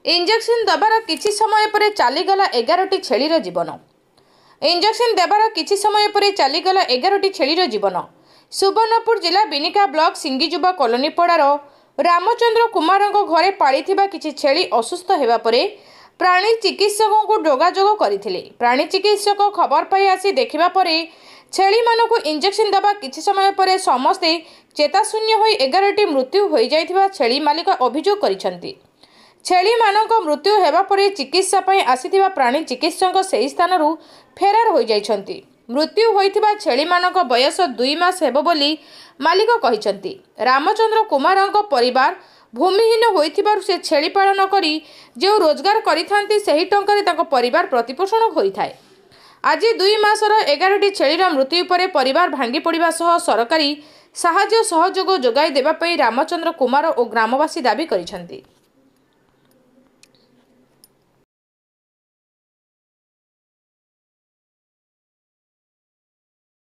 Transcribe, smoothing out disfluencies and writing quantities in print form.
Injection देवार किछि समय पर चलीगला 11टी छेलीर जीवन। इंजेक्शन देवार किछि समय पर चलीगला 11टी छेलीर जीवन। सुवर्णपुर जिला बिनिका ब्लॉक सिंगीजुबा कॉलोनी पड़ार रामचंद्र कुमार घरे पाली किछि छेली असुस्थ हेबा परे प्राणी चिकित्सक को जोगाजोग करथिले। प्राणी चिकित्सक खबर पाई आसी देखिबा परे छेली मानकु इंजेक्शन देवा किछि समय पर समस्ते चेताशून्य होई 11टी मृत्यु होई जाइथिबा छेली मालिक अभियोग करिसंती। छेली मानक मृत्यु हेबा परे चिकित्सा पई आसीथिबा प्राणी चिकित्सक सेही स्थानरू फेरार होई जाइछंती। मृत्यु होइथिबा छेली मानक बयस 2 मास हेबो बोली मालिक कहिसंती। रामचंद्र कुमारक परिवार भूमिहीन होइथिबारु से छेली पालन करी जे रोजगार करिथांती सेही टंकारे ताको परिवार प्रतिपोषण होइथाय। आज 2 मासर 11टी छेलीर मृत्यु पर परिवार भांगी पड़िबा सह सरकारी साहाय्य सहयोग जोगाई देबा पई रामचंद्र कुमार और ग्रामवासी दाबी करिसंती।